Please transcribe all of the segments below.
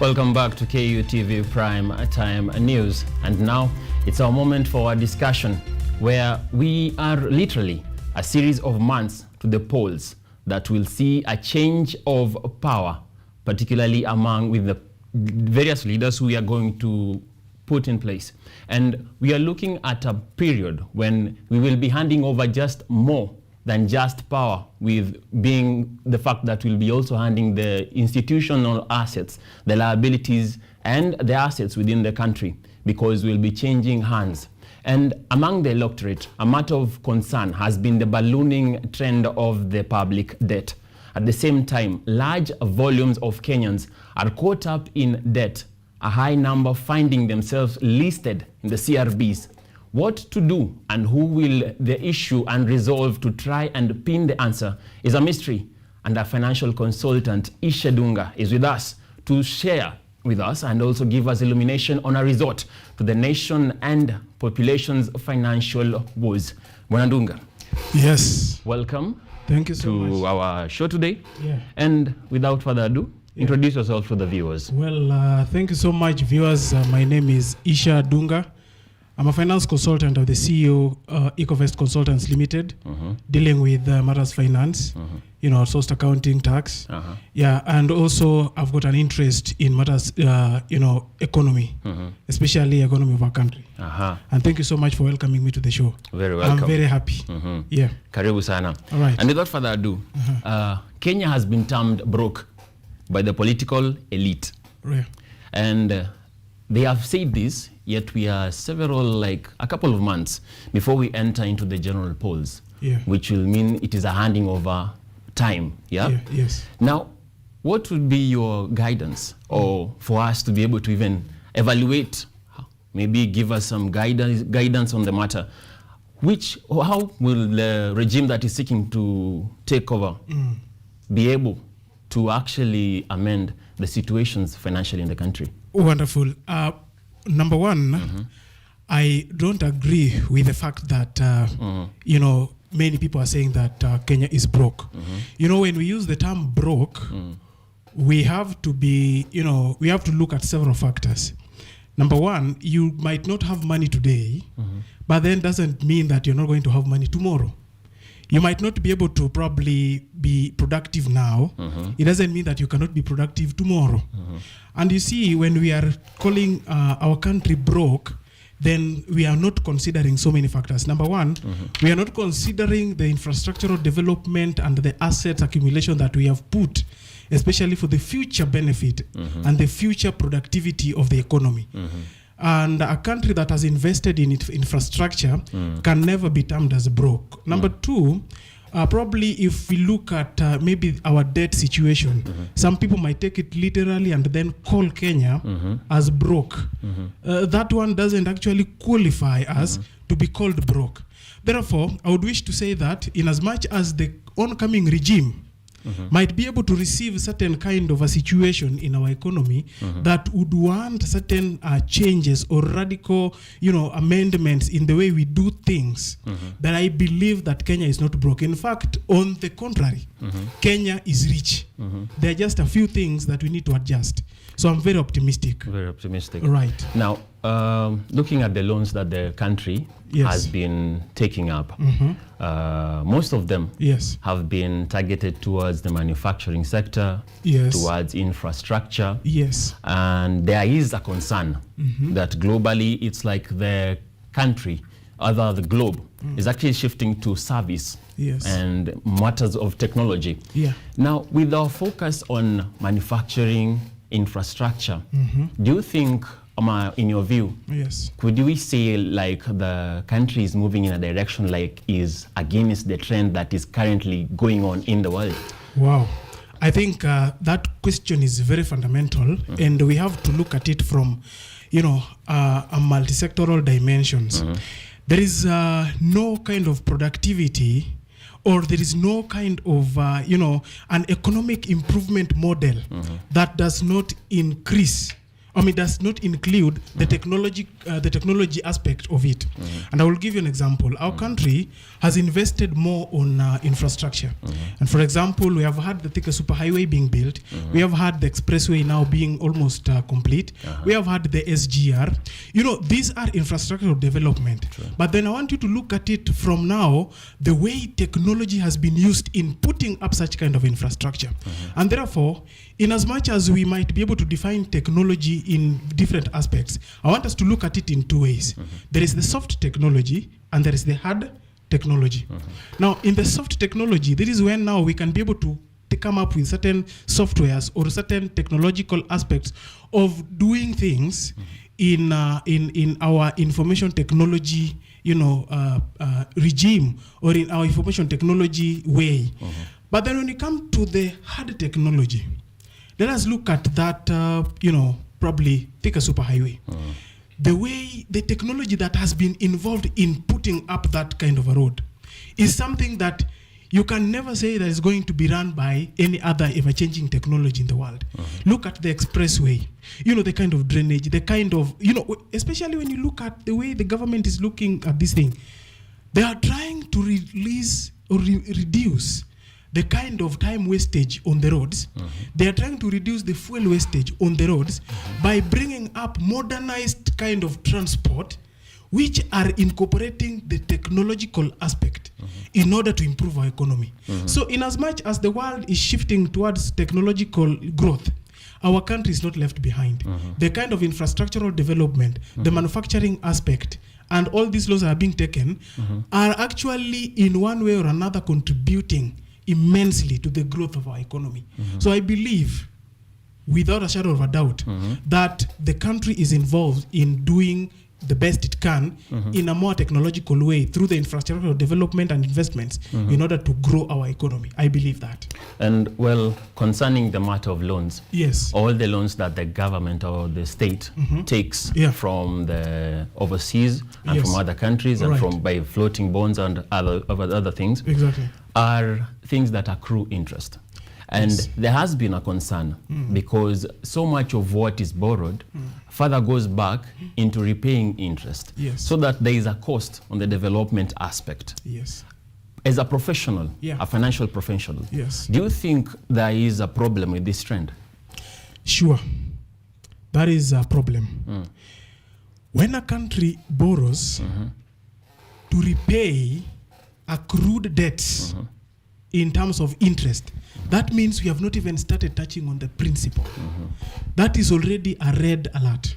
Welcome back to KUTV Prime Time News. And now it's our moment for our discussion where we are literally a series of months to the polls that will see a change of power, particularly with the various leaders who we are going to put in place. And we are looking at a period when we will be handing over just more than just power, with being the fact that we'll be also handing the institutional assets, the liabilities and the assets within the country, because we'll be changing hands. And among the electorate, a matter of concern has been the ballooning trend of the public debt. At the same time, large volumes of Kenyans are caught up in debt, a high number finding themselves listed in the CRBs. What to do and who will the issue and resolve to try and pin the answer is a mystery. And our financial consultant, Isha Dunga, is with us to share with us and also give us illumination on a resort to the nation and population's financial woes. Bwana Dunga. Yes. Welcome. Thank you so much to our show today. Yeah. And without further ado, introduce yourself to the viewers. Well, thank you so much, viewers. My name is Isha Dunga. I'm a finance consultant of the CEO, Ecovest Consultants Limited, dealing with matters finance, sourced accounting, tax. Yeah, and also I've got an interest in matters, economy, especially economy of our country. And thank you so much for welcoming me to the show. Very welcome. I'm very happy. Yeah. Karibu sana. All right. And without further ado, Kenya has been termed broke by the political elite. Yeah. And they have said this, yet we are a couple of months before we enter into the general polls, which will mean it is a handing over time. Yes. Now, what would be your guidance or for us to be able to even evaluate, maybe give us some guidance on the matter? How will the regime that is seeking to take over be able to actually amend the situations financially in the country? Wonderful. Number one, I don't agree with the fact that, many people are saying that Kenya is broke. When we use the term broke, we have to look at several factors. Number one, you might not have money today, but then doesn't mean that you're not going to have money tomorrow. You might not be able to probably be productive now. It doesn't mean that you cannot be productive tomorrow. And you see, when we are calling our country broke, then we are not considering so many factors. Number one, we are not considering the infrastructural development and the assets accumulation that we have put, especially for the future benefit and the future productivity of the economy. And a country that has invested in its infrastructure can never be termed as broke. Number two, probably if we look at maybe our debt situation, some people might take it literally and then call Kenya as broke. That one doesn't actually qualify us to be called broke. Therefore, I would wish to say that in as much as the oncoming regime might be able to receive certain kind of a situation in our economy that would want certain changes or radical, amendments in the way we do things, that I believe that Kenya is not broke. In fact, on the contrary, Kenya is rich. There are just a few things that we need to adjust. So I'm very optimistic. Very optimistic. Right. Now, looking at the loans that the country has been taking up, most of them have been targeted towards the manufacturing sector, towards infrastructure. And there is a concern that globally it's like the country, the globe, is actually shifting to service and matters of technology. Now, with our focus on manufacturing, infrastructure, do you think, in your view, could we say like the country is moving in a direction like is against the trend that is currently going on in the world? Wow. I think that question is very fundamental, and we have to look at it from, a multi-sectoral dimensions. There is no kind of productivity, or there is no kind of, an economic improvement model that does not increase does not include the technology aspect of it. And I will give you an example. Our country has invested more on infrastructure. And for example, we have had the Thika Superhighway being built. We have had the expressway now being almost complete. We have had the SGR. These are infrastructural development. But then I want you to look at it from now, the way technology has been used in putting up such kind of infrastructure. And therefore, in as much as we might be able to define technology in different aspects, I want us to look at it in two ways. There is the soft technology and there is the hard technology. Now, in the soft technology, this is when now we can be able to come up with certain softwares or certain technological aspects of doing things in our information technology, regime, or in our information technology way. But then when you come to the hard technology, let us look at that, probably take a superhighway. The technology that has been involved in putting up that kind of a road is something that you can never say that is going to be run by any other ever-changing technology in the world. Look at the expressway, the kind of drainage, the kind of, especially when you look at the way the government is looking at this thing, they are trying to release or reduce the kind of time wastage on the roads. They are trying to reduce the fuel wastage on the roads by bringing up modernized kind of transport, which are incorporating the technological aspect in order to improve our economy. So in as much as the world is shifting towards technological growth, our country is not left behind. The kind of infrastructural development, the manufacturing aspect, and all these laws are being taken are actually in one way or another contributing immensely to the growth of our economy. So I believe, without a shadow of a doubt, that the country is involved in doing the best it can in a more technological way through the infrastructural development and investments in order to grow our economy. I believe that. And well, concerning the matter of loans, yes, all the loans that the government or the state takes from the overseas and from other countries and from by floating bonds and other things, are things that accrue interest. And there has been a concern because so much of what is borrowed further goes back into repaying interest, so that there is a cost on the development aspect. As a professional, a financial professional, do you think there is a problem with this trend? Sure, that is a problem. When a country borrows to repay accrued debts in terms of interest, that means we have not even started touching on the principle. That is already a red alert.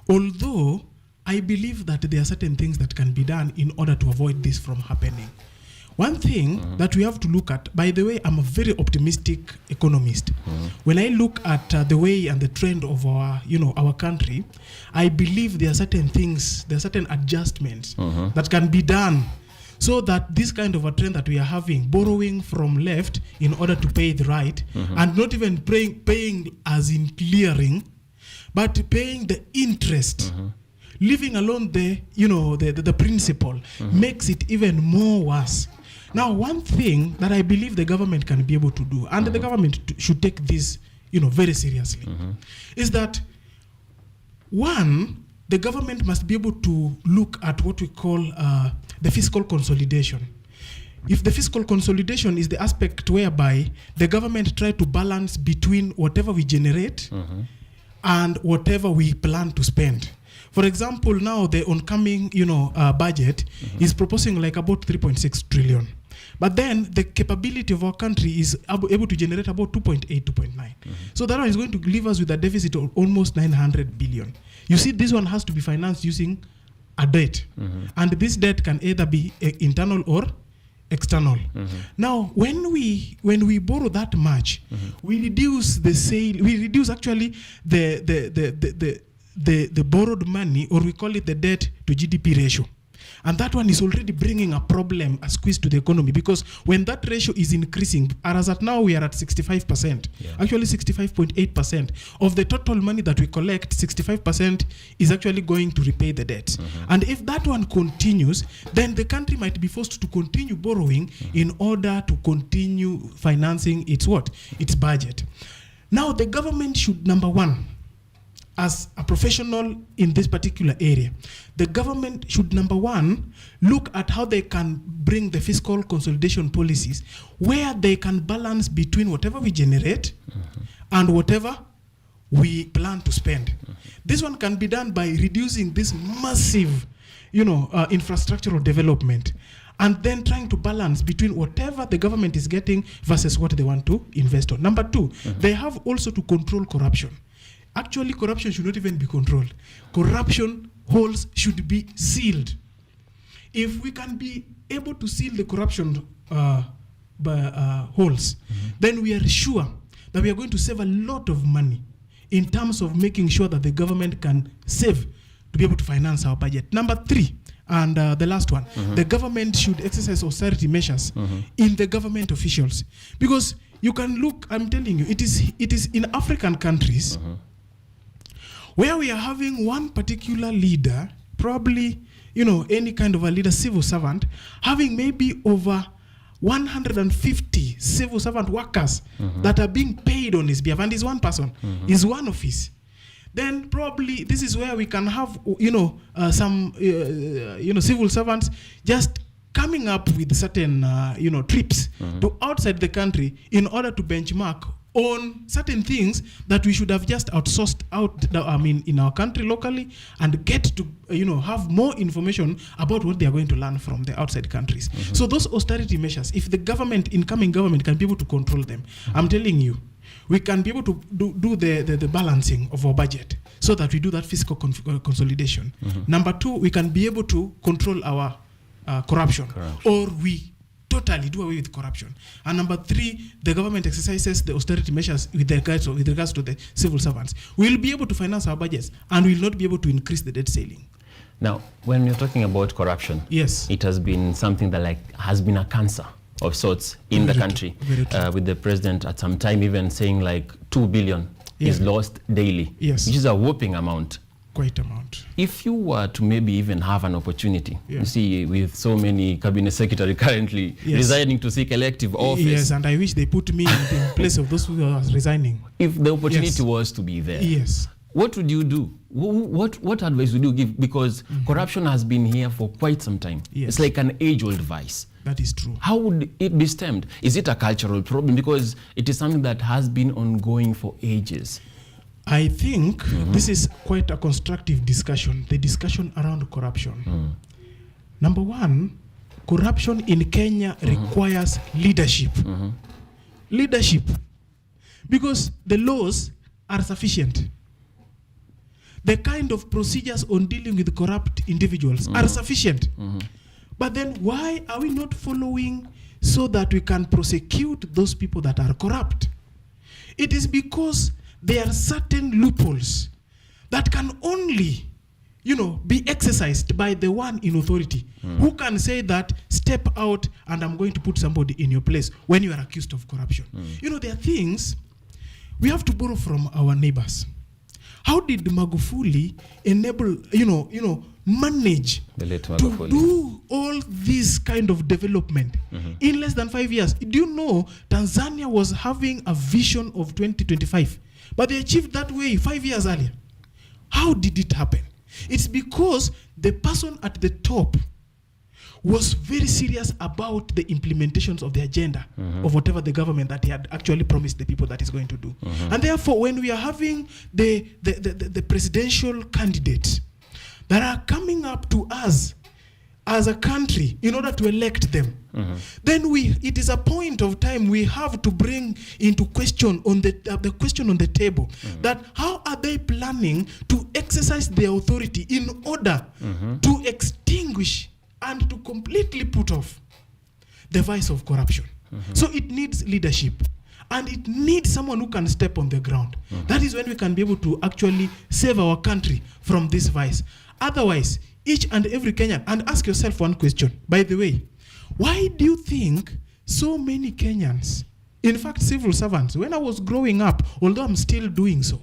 Although I believe that there are certain things that can be done in order to avoid this from happening. One thing that we have to look at, by the way, I'm a very optimistic economist. When I look at the way and the trend of our country, I believe there are certain things, there are certain adjustments that can be done so that this kind of a trend that we are having, borrowing from left in order to pay the right, and not even paying as in clearing, but paying the interest, leaving alone the principle, makes it even more worse. Now, one thing that I believe the government can be able to do, and the government should take this very seriously, is that, one, the government must be able to look at what we call the fiscal consolidation. If the fiscal consolidation is the aspect whereby the government try to balance between whatever we generate and whatever we plan to spend. For example, now the oncoming budget is proposing like about 3.6 trillion. But then the capability of our country is able to generate about 2.8, 2.9. So that one is going to leave us with a deficit of almost 900 billion. You see, this one has to be financed using a debt. And this debt can either be internal or external. Now, when we borrow that much, we reduce the sale, we reduce actually the borrowed money, or we call it the debt to GDP ratio. And that one is already bringing a problem, a squeeze to the economy, because when that ratio is increasing, as at now we are at 65%, actually 65.8% of the total money that we collect, 65% is actually going to repay the debt. And if that one continues, then the country might be forced to continue borrowing in order to continue financing its budget. Now the government should, number one, as a professional in this particular area, the government should, number one, look at how they can bring the fiscal consolidation policies where they can balance between whatever we generate and whatever we plan to spend. This one can be done by reducing this massive, infrastructural development, and then trying to balance between whatever the government is getting versus what they want to invest on. Number two, they have also to control corruption. Actually, corruption should not even be controlled. Corruption holes should be sealed. If we can be able to seal the corruption holes, then we are sure that we are going to save a lot of money in terms of making sure that the government can save to be able to finance our budget. Number three, and the last one, the government should exercise austerity measures in the government officials. Because you can look, I'm telling you, it is in African countries where we are having one particular leader, probably, any kind of a leader, civil servant, having maybe over 150 civil servant workers that are being paid on his behalf, and he's one person, is one office. Then probably this is where we can have, some, civil servants just coming up with certain, trips to outside the country in order to benchmark on certain things that we should have just outsourced out, in our country locally, and get to, have more information about what they are going to learn from the outside countries. So those austerity measures, if the incoming government can be able to control them, I'm telling you, we can be able to do the balancing of our budget so that we do that fiscal consolidation. Number two, we can be able to control our corruption, or we totally do away with corruption. And number three, the government exercises the austerity measures with regards to the civil servants. We'll be able to finance our budgets, and we'll not be able to increase the debt ceiling. Now, when you're talking about corruption, yes, it has been something that has been a cancer of sorts in the country, with the president at some time even saying 2 billion is lost daily, which is a whopping amount. Quite amount. If you were to maybe even have an opportunity, you see, with so many cabinet secretary currently resigning to seek elective office. Yes, and I wish they put me in place of those who are resigning. If the opportunity was to be there, what would you do? What advice would you give? Because corruption has been here for quite some time. It's like an age-old vice. That is true. How would it be stemmed? Is it a cultural problem? Because it is something that has been ongoing for ages. I think this is quite a constructive discussion, the discussion around corruption. Number one, corruption in Kenya requires leadership. Leadership. Because the laws are sufficient. The kind of procedures on dealing with corrupt individuals are sufficient. But then why are we not following so that we can prosecute those people that are corrupt? It is because there are certain loopholes that can only, be exercised by the one in authority who can say that, step out and I'm going to put somebody in your place when you are accused of corruption. There are things we have to borrow from our neighbors. How did Magufuli enable, manage to do all this kind of development in less than 5 years? Do you know Tanzania was having a vision of 2025? But they achieved that way 5 years earlier. How did it happen? It's because the person at the top was very serious about the implementations of the agenda of whatever the government that he had actually promised the people that he's going to do. And therefore, when we are having the presidential candidates that are coming up to us as a country in order to elect them, then it is a point of time we have to bring into question on the question on the table that how are they planning to exercise their authority in order to extinguish and to completely put off the vice of corruption. So it needs leadership, and it needs someone who can step on the ground. That is when we can be able to actually save our country from this vice. Otherwise, each and every Kenyan, and ask yourself one question, by the way, why do you think so many Kenyans, in fact civil servants, when I was growing up, although I'm still doing so,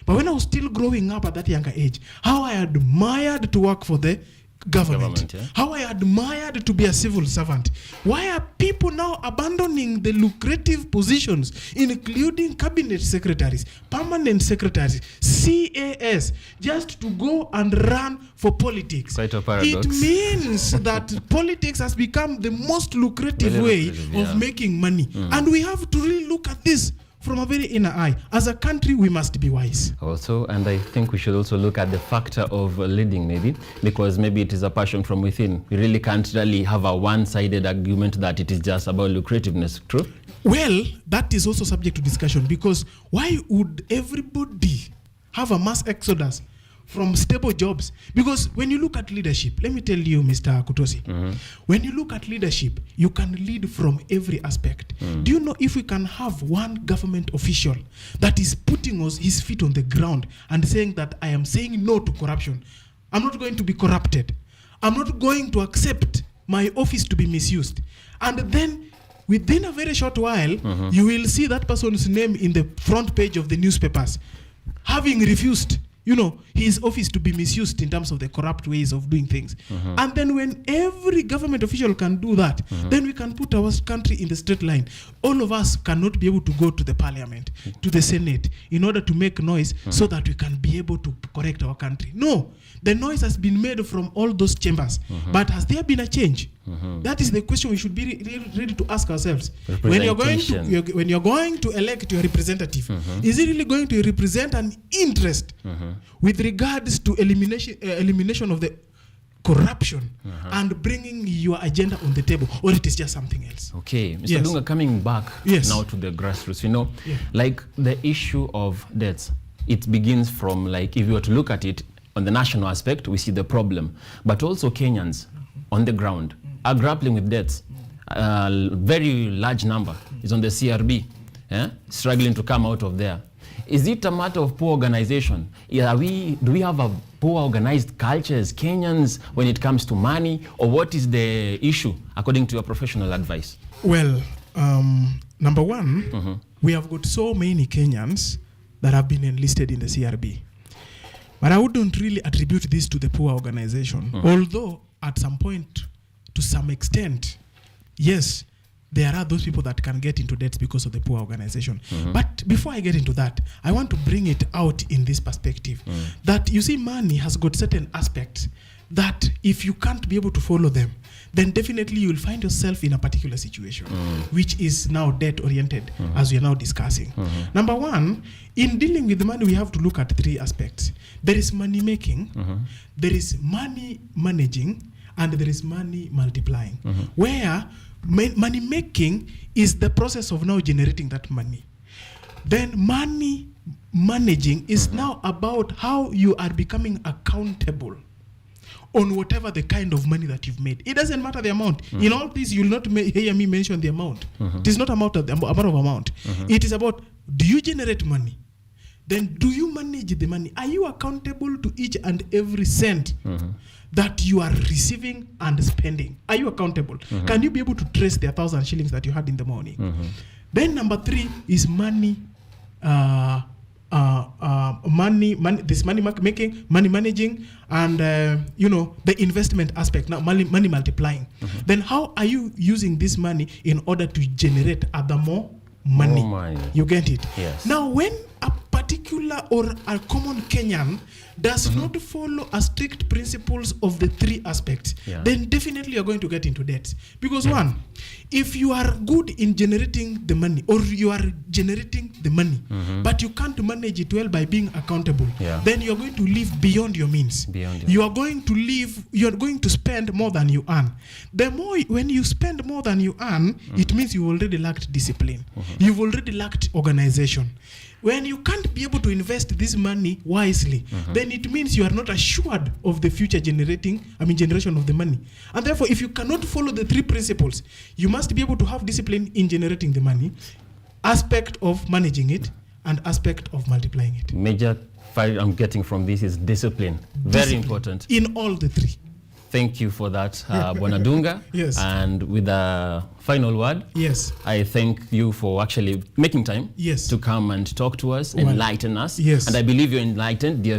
but when I was still growing up at that younger age, how I admired to work for the government. Yeah. How I admired to be a civil servant. Why are people now abandoning the lucrative positions, including cabinet secretaries, permanent secretaries, CAS, just to go and run for politics? Quite a paradox. It means that politics has become the most lucrative way of making money. And we have to really look at this from a very inner eye. As a country, we must be wise. Also, and I think we should also look at the factor of leading, maybe, because maybe it is a passion from within. We really can't really have a one-sided argument that it is just about lucrativeness. True? Well, that is also subject to discussion, because why would everybody have a mass exodus from stable jobs? Because when you look at leadership, let me tell you, Mr. Kutosi, when you look at leadership, you can lead from every aspect. Do you know, if we can have one government official that is putting his feet on the ground and saying that I am saying no to corruption, I'm not going to be corrupted, I'm not going to accept my office to be misused, and then within a very short while, you will see that person's name in the front page of the newspapers, having refused, you know, his office to be misused in terms of the corrupt ways of doing things. And then when every government official can do that, then we can put our country in the straight line. All of us cannot be able to go to the parliament, to the Senate, in order to make noise so that we can be able to correct our country. No, the noise has been made from all those chambers. But has there been a change? That is the question we should be ready to ask ourselves. When you're going to elect your representative, is it really going to represent an interest with regards to elimination of the corruption and bringing your agenda on the table, or it is just something else? Okay, Mr. Dunga, coming back now to the grassroots, you know, like the issue of debts, it begins from, like, if you were to look at it on the national aspect, we see the problem, but also Kenyans on the ground are grappling with debts. A very large number is on the CRB, struggling to come out of there. Is it a matter of poor organization? Do we have a poor organized culture as Kenyans when it comes to money, or what is the issue according to your professional advice? Well, number one, we have got so many Kenyans that have been enlisted in the CRB. But I wouldn't really attribute this to the poor organization, although at some point, to some extent, yes, there are those people that can get into debts because of the poor organization. But before I get into that, I want to bring it out in this perspective, that you see, money has got certain aspects that if you can't be able to follow them, then definitely you will find yourself in a particular situation, which is now debt-oriented, as we are now discussing. Number one, in dealing with the money, we have to look at three aspects. There is money making, there is money managing, and there is money multiplying, where money making is the process of now generating that money. Then money managing is now about how you are becoming accountable on whatever the kind of money that you've made. It doesn't matter the amount. In all this, you will not hear me mention the amount. It is not about the amount. It is about, do you generate money? Then do you manage the money? Are you accountable to each and every cent that you are receiving and spending? Are you accountable? Can you be able to trace the 1,000 shillings that you had in the morning? Then number three is money, this money making, money managing, and you know, the investment aspect. Now money multiplying. Then how are you using this money in order to generate other more money? You get it? Yes. Now when a particular or a common Kenyan does not follow a strict principles of the three aspects, then definitely you're going to get into debt. Because one, if you are good in generating the money, or you are generating the money, but you can't manage it well by being accountable, then you're going to live beyond your means. You are going to spend more than you earn. The more, when you spend more than you earn, it means you already lacked discipline. You've already lacked organization. When you can't be able to invest this money wisely, then it means you are not assured of the future generation of the money. And therefore, if you cannot follow the three principles, you must be able to have discipline in generating the money, aspect of managing it, and aspect of multiplying it. Major fight I'm getting from this is discipline. Very important. In all the three. Thank you for that, Bwana Dunga. Yes. And with a final word, yes, I thank you for actually making time to come and talk to us, enlighten us. Yes. And I believe you're enlightened, dear viewers.